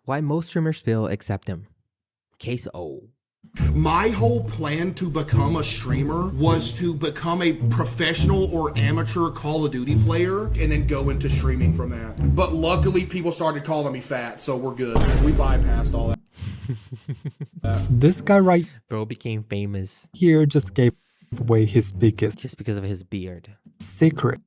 Why most streamers fail except him. Case O. My whole plan to become a streamer was to become a professional or amateur Call of Duty player and then go into streaming from that. But luckily people started calling me fat, so we're good. We bypassed all that. This guy right Bro became famous here just gave away his biggest just because of his beard. secret.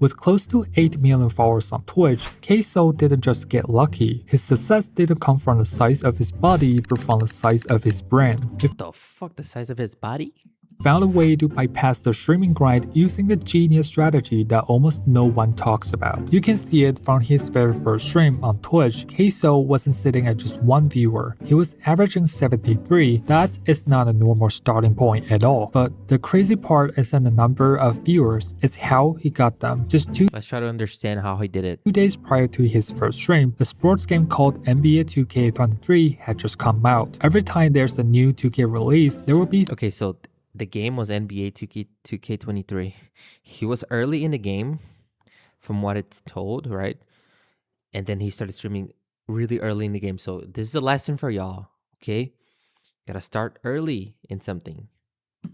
With close to 8 million followers on Twitch, Queso didn't just get lucky. His success didn't come from the size of his body, but from the size of his brain. He The fuck, the size of his body? found a way to bypass the streaming grind using the genius strategy that almost no one talks about. You can see it from his very first stream on Twitch. Queso wasn't sitting at just one viewer. He was averaging 73. That is not a normal starting point at all. But the crazy part isn't the number of viewers, it's how he got them. Just Let's try to understand how he did it. 2 days prior to his first stream, a sports game called NBA 2K23 had just come out. Every time there's a new 2K release, there will be Okay, so the game was NBA 2K23. He was early in the game, from what it's told, right? And then he started streaming really early in the game. So this is a lesson for y'all, okay? Gotta start early in something.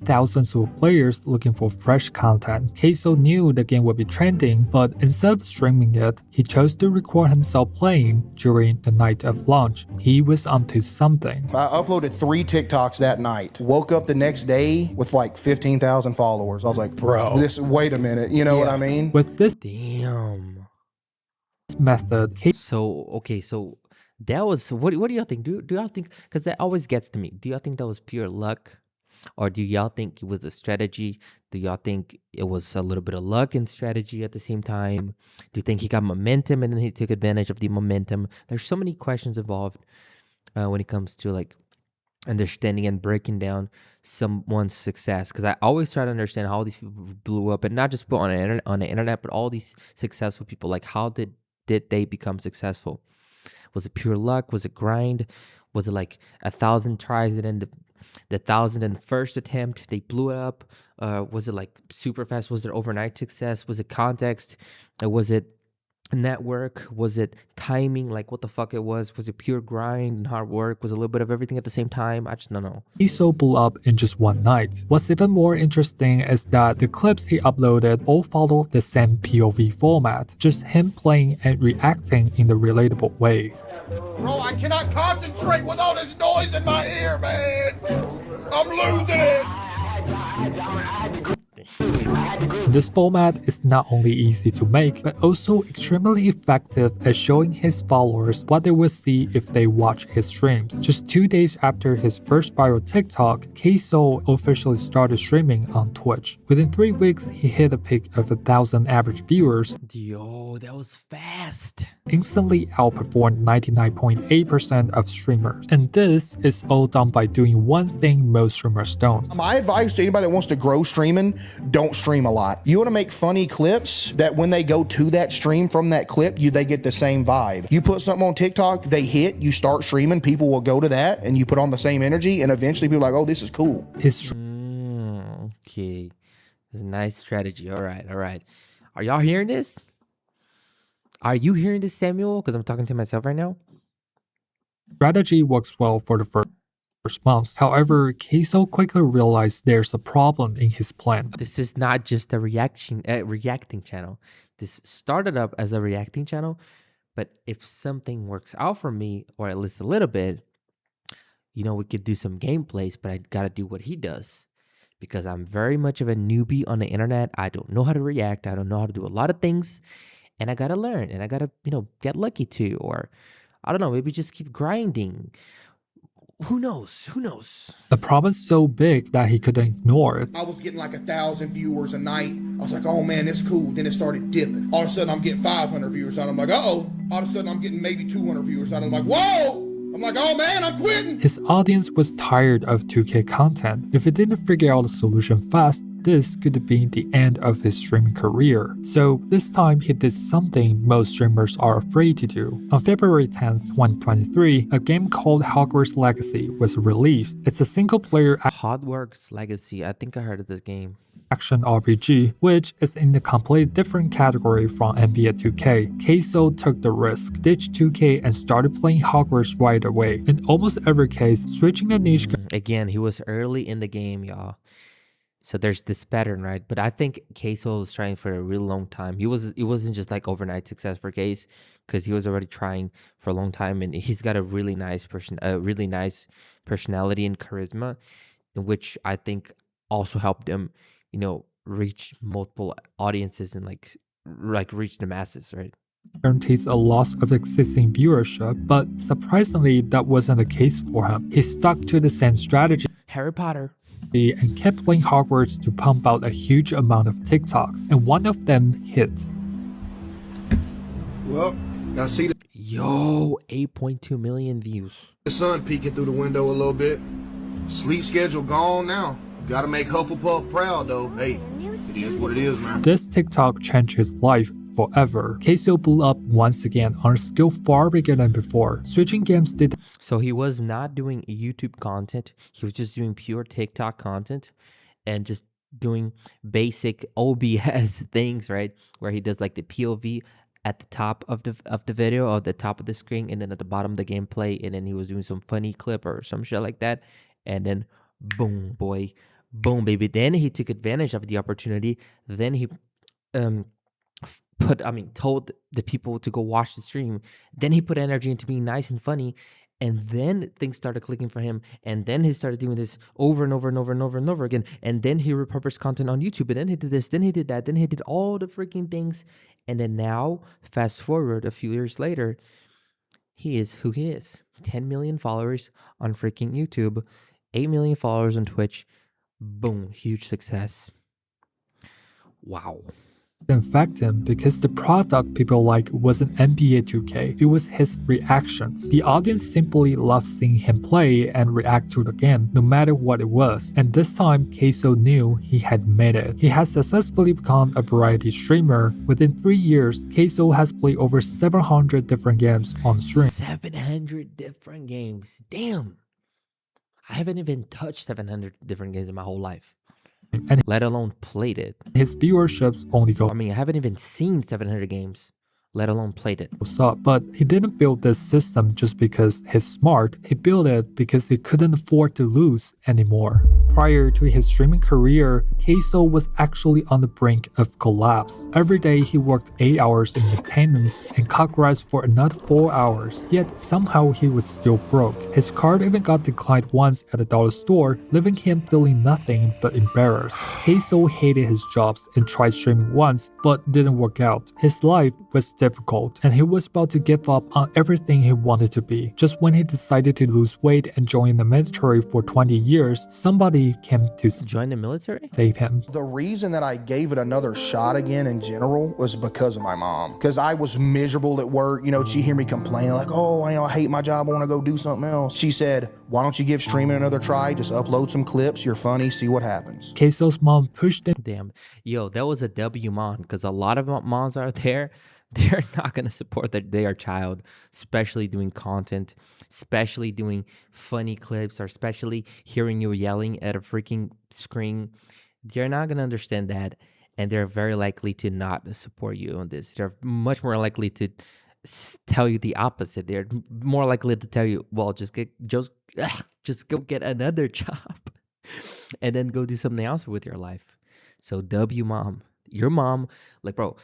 thousands of players looking for fresh content. Queso knew the game would be trending, but instead of streaming it, he chose to record himself playing during the night of launch. He was onto something. I uploaded 3 TikToks that night. Woke up the next day with like 15,000 followers. I was like, bro, wait a minute. You know what I mean? With this Damn. method, So, okay, so that was, what do y'all think? Do y'all think, because that always gets to me. Do y'all think that was pure luck? Or do y'all think it was a strategy? Do y'all think it was a little bit of luck and strategy at the same time? Do you think he got momentum and then he took advantage of the momentum? There's so many questions involved when it comes to like understanding and breaking down someone's success. Because I always try to understand how these people blew up, and not just put on the internet, but all these successful people. Like, how did they become successful? Was it pure luck? Was it grind? Was it like 1,000 tries and then the 1,001st attempt they blew it up? Was it like super fast? Was it overnight success? Was it context? Was it network? Was it timing? Like, what the fuck it was? Was it pure grind and hard work? Was it a little bit of everything at the same time? I just don't know. Queso blew up in just one night. What's even more interesting is that the clips he uploaded all follow the same POV format, just him playing and reacting in the relatable way. Bro, I cannot concentrate with all this noise in my ear, man. I'm losing it. This format is not only easy to make, but also extremely effective at showing his followers what they will see if they watch his streams. Just 2 days after his first viral TikTok, Queso officially started streaming on Twitch. Within 3 weeks, he hit a peak of 1,000 average viewers, Yo, that was fast. instantly outperformed 99.8% of streamers. And this is all done by doing one thing most streamers don't. My advice to anybody that wants to grow streaming, don't stream a lot. You want to make funny clips that when they go to that stream from that clip, they get the same vibe. You put something on TikTok, they hit, you start streaming, people will go to that, and you put on the same energy, and eventually people are like, oh, this is cool. His Okay. That's a nice strategy. All right. Are y'all hearing this? Are you hearing this, Samuel? Because I'm talking to myself right now. strategy works well for the first month. However, Queso quickly realized there's a problem in his plan. This is not just a reacting channel. This started up as a reacting channel, but if something works out for me, or at least a little bit, we could do some gameplays, but I gotta do what he does. Because I'm very much of a newbie on the internet. I don't know how to react. I don't know how to do a lot of things. And I gotta learn. And I gotta, get lucky too. Or, I don't know, maybe just keep grinding. Who knows? The problem's so big that he couldn't ignore it. I was getting like 1,000 viewers a night. I was like, oh man, it's cool. Then it started dipping. All of a sudden I'm getting 500 viewers out. I'm like, uh-oh. All of a sudden I'm getting maybe 200 viewers out. I'm like, whoa. I'm like, oh man, I'm quitting. His audience was tired of 2K content. If he didn't figure out a solution fast, this could have been the end of his streaming career. So this time he did something most streamers are afraid to do. On February 10th, 2023, a game called Hogwarts Legacy was released. It's a single-player Hogwarts Legacy. I think I heard of this game. action RPG, which is in a completely different category from NBA 2K. Queso took the risk, ditched 2K, and started playing Hogwarts right away. In almost every case, switching the niche Again, he was early in the game, y'all. So there's this pattern, right? But I think Queso was trying for a really long time. It wasn't just like overnight success for Case, because he was already trying for a long time, and he's got a really nice personality and charisma, which I think also helped him, reach multiple audiences and like reach the masses, right? guarantees a loss of existing viewership, but surprisingly, that wasn't the case for him. He stuck to the same strategy Harry Potter. and kept playing Hogwarts to pump out a huge amount of TikToks, and one of them hit. Well, I see Yo, 8.2 million views. the sun peeking through the window a little bit. Sleep schedule gone now. Gotta make Hufflepuff proud though. Hey, it is what it is, man. This TikTok changed his life forever. Queso blew up once again on a scale far bigger than before. Switching games did So he was not doing YouTube content. He was just doing pure TikTok content and just doing basic OBS things, right? Where he does like the POV at the top of the video or the top of the screen, and then at the bottom the gameplay, and then he was doing some funny clip or some shit like that, and then boom, boy, boom, baby. Then he took advantage of the opportunity. Then he told the people to go watch the stream. Then he put energy into being nice and funny, and then things started clicking for him. And then he started doing this over and over and over and over and over again. And then he repurposed content on YouTube. And then he did this. Then he did that. Then he did all the freaking things. And then now, fast forward a few years later, he is who he is. 10 million followers on freaking YouTube, 8 million followers on Twitch. Boom, huge success. Wow. infect him because the product people like wasn't NBA 2K, it was his reactions. The audience simply loved seeing him play and react to the game, no matter what it was. And this time, Queso knew he had made it. He has successfully become a variety streamer. Within 3 years, Queso has played over 700 different games on stream. 700 different games. Damn. I haven't even touched 700 different games in my whole life, And let alone played it. his viewerships only go I haven't even seen 700 games, let alone played it. up. But he didn't build this system just because he's smart. He built it because he couldn't afford to lose anymore. Prior to his streaming career, Queso was actually on the brink of collapse. Every day he worked 8 hours in maintenance and cut grass for another 4 hours. Yet somehow he was still broke. His card even got declined once at a dollar store, leaving him feeling nothing but embarrassed. Queso hated his jobs and tried streaming once, but didn't work out. His life was difficult, and he was about to give up on everything he wanted to be. Just when he decided to lose weight and join the military for 20 years, somebody came to Join the military? save him. The reason that I gave it another shot again in general was because of my mom. Because I was miserable at work. You know, she hear me complaining like, oh, I hate my job. I want to go do something else. She said, why don't you give streaming another try? Just upload some clips. You're funny. See what happens. Queso's mom pushed him Damn. Yo, that was a W mom, because a lot of moms out there, they're not going to support their child, especially doing content, especially doing funny clips, or especially hearing you yelling at a freaking screen. They're not going to understand that, and they're very likely to not support you on this. They're much more likely to tell you the opposite. They're more likely to tell you, well, just go get another job and then go do something else with your life. So W mom, your mom, like, bro,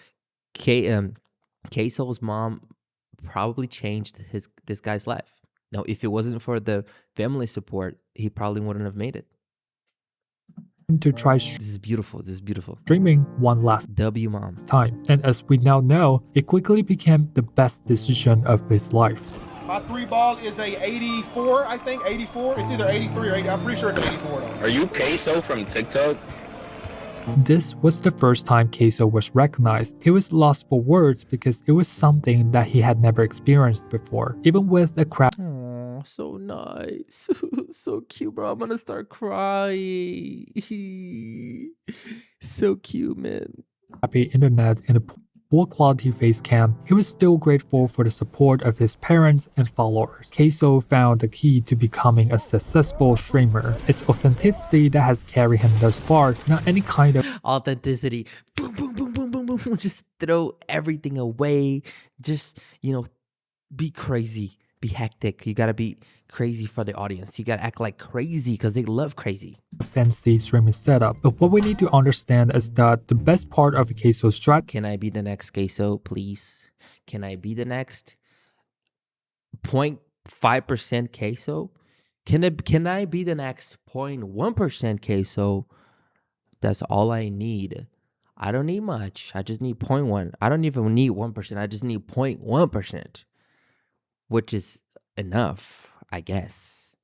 Queso's mom probably changed this guy's life. Now, if it wasn't for the family support, he probably wouldn't have made it. to try This is beautiful. This is beautiful. streaming one last W mom. time. And as we now know, it quickly became the best decision of his life. My 3-ball is a 84, I think, 84. It's either 83 or 80. I'm pretty sure it's 84 though. Are you Queso from TikTok? This was the first time Queso was recognized. He was lost for words because it was something that he had never experienced before. Even with a Oh, so nice. So cute, bro. I'm gonna start crying. So cute, man. crappy internet and a poor quality face cam, he was still grateful for the support of his parents and followers. Queso found the key to becoming a successful streamer. It's authenticity that has carried him thus far, not any kind of Authenticity. Boom, boom, boom, boom, boom, boom. Just throw everything away. Just, be crazy. Be hectic. You gotta be crazy for the audience. You gotta act like crazy because they love crazy. fancy streaming setup. But what we need to understand is that the best part of Queso's strategy Can I be the next queso, please? Can I be the next 0.5% queso? Can I be the next 0.1% queso? That's all I need. I don't need much. I just need 0.1. I don't even need 1%. I just need 0.1%, which is enough, I guess.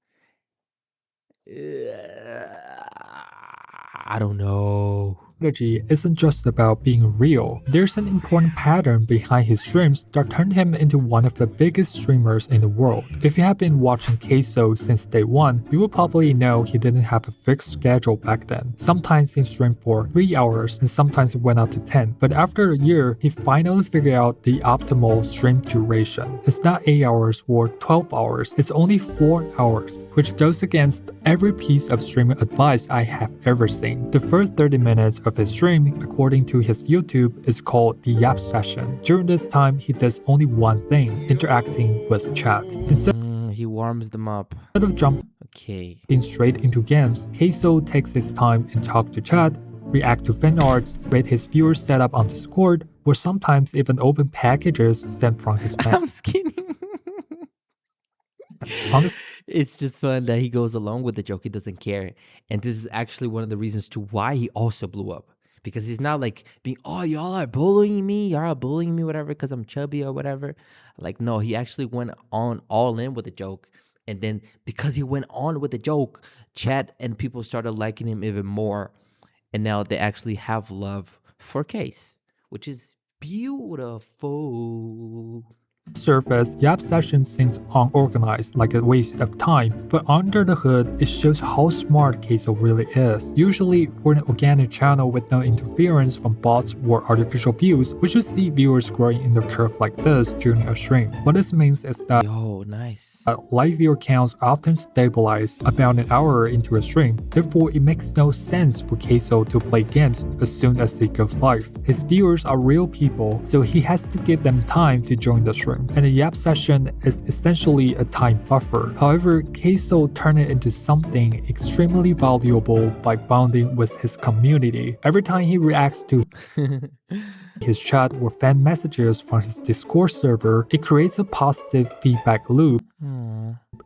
I don't know. isn't just about being real. There's an important pattern behind his streams that turned him into one of the biggest streamers in the world. If you have been watching Queso since day one, you will probably know he didn't have a fixed schedule back then. Sometimes he streamed for 3 hours and sometimes it went out to 10. But after a year, he finally figured out the optimal stream duration. It's not 8 hours or 12 hours, it's only 4 hours, which goes against every piece of streaming advice I have ever seen. The first 30 minutes of his stream, according to his YouTube, is called the Yap Session. During this time, he does only one thing, interacting with chat. Instead He warms them up. of jumping Okay. straight into games, Queso takes his time and talk to chat, react to fan arts, rate his viewers set up on Discord, or sometimes even open packages sent from his fans. I'm skinny. It's just fun that he goes along with the joke. He doesn't care. And this is actually one of the reasons to why he also blew up. Because he's not like being, oh, y'all are bullying me. Y'all are bullying me, whatever, because I'm chubby or whatever. Like, no, he actually went on all in with the joke. And then because he went on with the joke, chat and people started liking him even more. And now they actually have love for Case, which is beautiful. Surface, Yap Session seems unorganized, like a waste of time, but under the hood, it shows how smart Queso really is. Usually, for an organic channel with no interference from bots or artificial views, we should see viewers growing in the curve like this during a stream. What this means is that Yo, nice. live viewer counts often stabilize about an hour into a stream. Therefore, it makes no sense for Queso to play games as soon as he goes live. His viewers are real people, so he has to give them time to join the stream. And the Yap Session is essentially a time buffer. However, Queso turned it into something extremely valuable by bonding with his community. Every time he reacts to his chat or fan messages from his Discord server, it creates a positive feedback loop,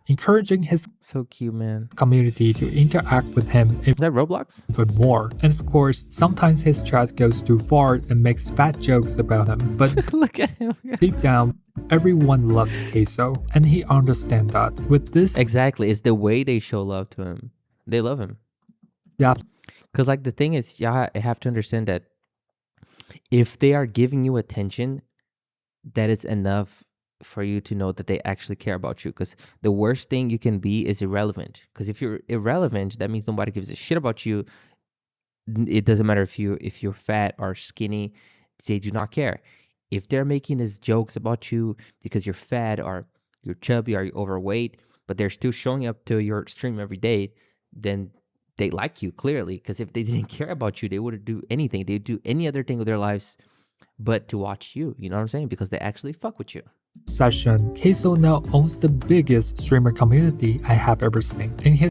encouraging his So cute, man. community to interact with him Is that Roblox? even more. And of course, sometimes his chat goes too far and makes fat jokes about him. But Look at him. deep down, everyone loves Queso, and he understands that. With this Exactly. It's the way they show love to him. They love him. Yap Because, like, the thing is, you have to understand that if they are giving you attention, that is enough for you to know that they actually care about you. Because the worst thing you can be is irrelevant. Because if you're irrelevant, that means nobody gives a shit about you. It doesn't matter if you're fat or skinny. They do not care. If they're making these jokes about you because you're fat or you're chubby or you're overweight, but they're still showing up to your stream every day, then they like you clearly. Because if they didn't care about you, they wouldn't do anything. They'd do any other thing with their lives but to watch you. You know what I'm saying? Because they actually fuck with you. session, Queso now owns the biggest streamer community I have ever seen. In his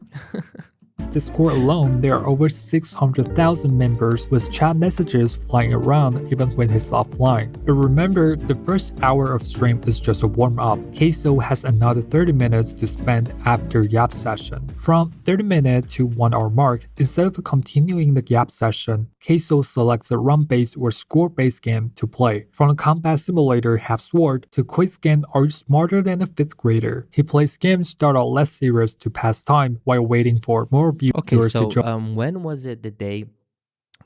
Discord alone, there are over 600,000 members with chat messages flying around even when he's offline. But remember, the first hour of stream is just a warm-up. Queso has another 30 minutes to spend after Yap Session. From 30 minute to 1 hour mark, instead of continuing the Yap Session, Queso selects a run-based or score-based game to play. From a combat simulator Half Sword to quiz game Are You Smarter Than a 5th Grader? He plays games that are less serious to pass time while waiting for more viewers Okay, so to join. when was it the day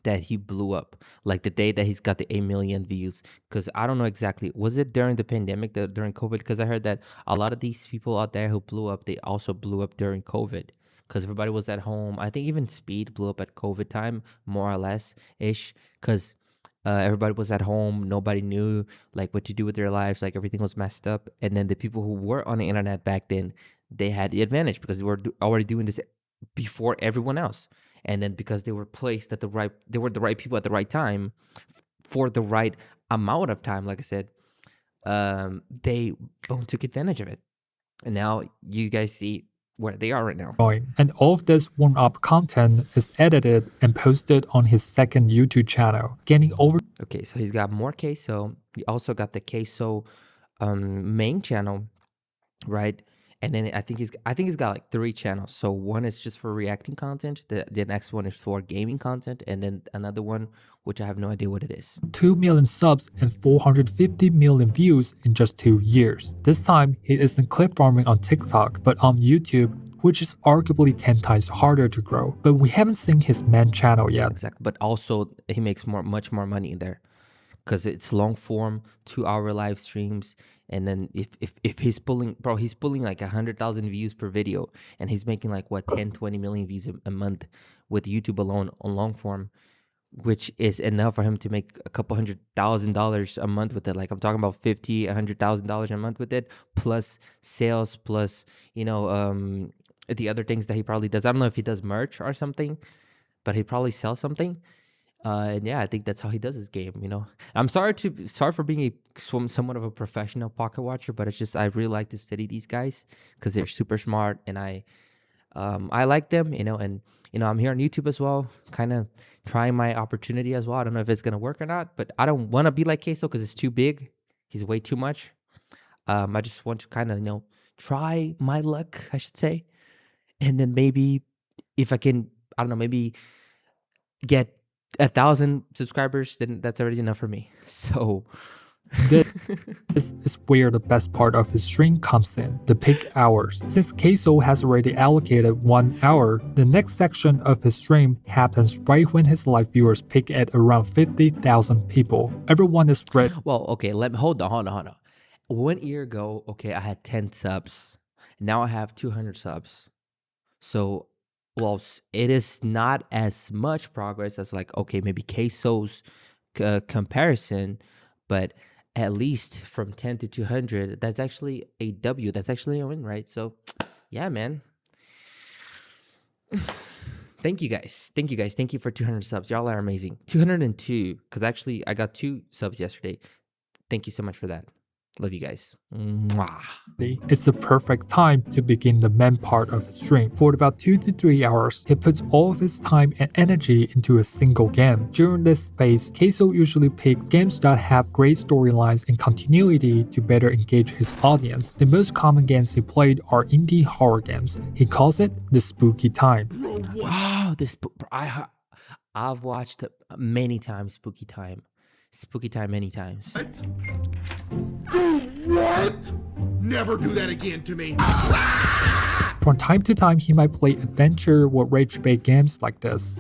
that he blew up? Like the day that he's got the 8 million views? Because I don't know exactly. Was it during the pandemic, during COVID? Because I heard that a lot of these people out there who blew up, they also blew up during COVID. Because everybody was at home. I think even Speed blew up at COVID time, more or less ish. Because Everybody was at home. Nobody knew like what to do with their lives. Like everything was messed up. And then the people who were on the internet back then, they had the advantage because they were already doing this before everyone else. And then because they were placed at they were the right people at the right time for the right amount of time. Like I said, they boom took advantage of it. And now you guys see where they are right now. And all of this warm-up content is edited and posted on his second YouTube channel, gaining over. Okay, so he's got more queso. He also got the queso main channel, right? And then I think he's got like 3 channels. So one is just for reacting content. The next one is for gaming content, and then another one which I have no idea what it is. 2 million subs and 450 million views in just 2 years. This time, he isn't clip farming on TikTok, but on YouTube, which is arguably 10 times harder to grow. But we haven't seen his main channel yet. Exactly. But also he makes much more money in there, because it's long form, 2-hour live streams. And then if he's pulling, bro, he's pulling like 100,000 views per video, and he's making like what 10-20 million views a month with YouTube alone on long form, which is enough for him to make a couple $100,000 a month with it. Like I'm talking about $100,000 a month with it, plus sales, plus the other things that he probably does. I don't know if he does merch or something, but he probably sells something. And yeah, I think that's how he does his game. I'm sorry for being somewhat of a professional pocket watcher, but it's just I really like to study these guys because they're super smart, and I like them. And I'm here on YouTube as well, kind of trying my opportunity as well. I don't know if it's gonna work or not, but I don't want to be like Queso because it's too big. He's way too much. I just want to kind of try my luck, I should say, and then maybe if I can, I don't know, maybe get 1,000 subscribers, then that's already enough for me. So This is where the best part of his stream comes in, the peak hours. Since Queso has already allocated 1 hour, the next section of his stream happens right when his live viewers peak at around 50,000 people. Everyone is ready. Well, okay, hold on. 1 year ago, okay, I had 10 subs. Now I have 200 subs. So, well, it is not as much progress as like, okay, maybe Queso's comparison, but at least from 10 to 200, that's actually a W. That's actually a win, right? So, yeah, man. Thank you guys. Thank you for 200 subs. Y'all are amazing. 202, because actually I got 2 subs yesterday. Thank you so much for that. Love you guys. Mwah. It's the perfect time to begin the main part of his stream. For about 2 to 3 hours, he puts all of his time and energy into a single game. During this phase, Queso usually picks games that have great storylines and continuity to better engage his audience. The most common games he played are indie horror games. He calls it the spooky time. Oh, I've watched many times Spooky Time many times. What? Never do that again to me. From time to time, he might play adventure or rage-bait games like this.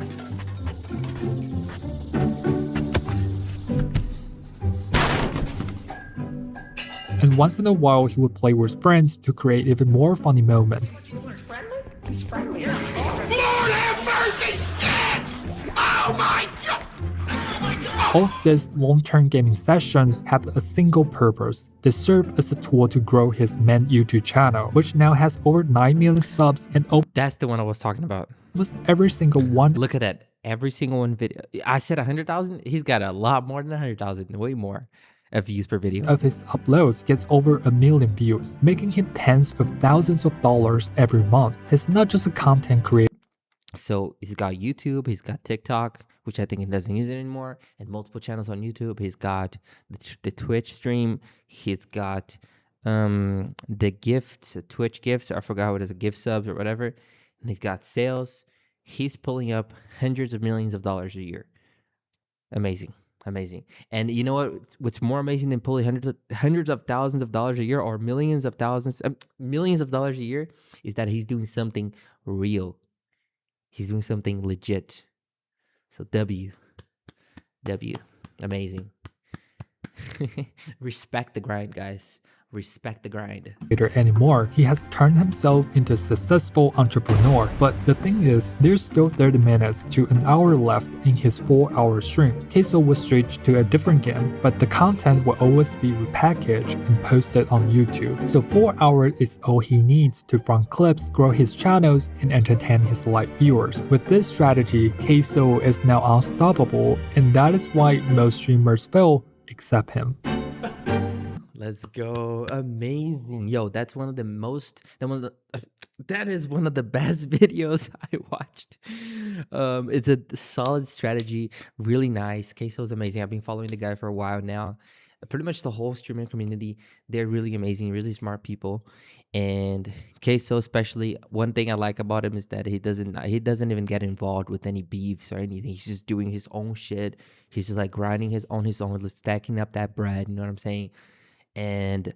And once in a while, he would play with friends to create even more funny moments. He's friendly. Lord have mercy, skits! Oh my God! All of these long-term gaming sessions have a single purpose. They serve as a tool to grow his main YouTube channel, which now has over 9 million subs and That's the one I was talking about. almost every single one. Look at that. Every single one video. I said 100,000. He's got a lot more than 100,000. Way more of views per video. Of his uploads gets over 1 million views, making him tens of thousands of dollars every month. He's not just a content creator. So he's got YouTube, he's got TikTok, which I think he doesn't use it anymore, and multiple channels on YouTube. He's got the Twitch stream. He's got the Twitch gifts. I forgot what it is, gift subs or whatever. And he's got sales. He's pulling up hundreds of millions of dollars a year. Amazing. And you know what? What's more amazing than pulling hundreds of thousands of dollars a year or millions of dollars a year is that he's doing something real. He's doing something legit. So W. Amazing. Respect the grind, guys. Respect the grind. Anymore. He has turned himself into a successful entrepreneur. But the thing is, there's still 30 minutes to an hour left in his 4-hour stream. Queso will switch to a different game, but the content will always be repackaged and posted on YouTube. So 4 hours is all he needs to run clips, grow his channels, and entertain his live viewers. With this strategy, Queso is now unstoppable, and that is why most streamers fail except him. Let's go. Amazing. Yo, that's one of the most that is one of the best videos I watched. It's a solid strategy, really nice. Queso is amazing. I've been following the guy for a while now. Pretty much the whole streaming community, they're really amazing, really smart people. And Queso especially, one thing I like about him is that he doesn't even get involved with any beefs or anything. He's just doing his own shit. He's just like grinding his own, stacking up that bread, you know what I'm saying? And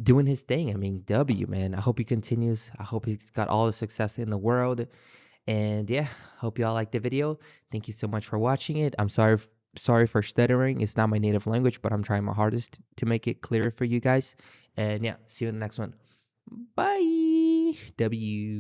doing his thing. I mean, W, man. I hope he continues. I hope he's got all the success in the world. And yeah, hope y'all liked the video. Thank you so much for watching it. I'm sorry for stuttering. It's not my native language, but I'm trying my hardest to make it clear for you guys. And yeah, see you in the next one. Bye. W.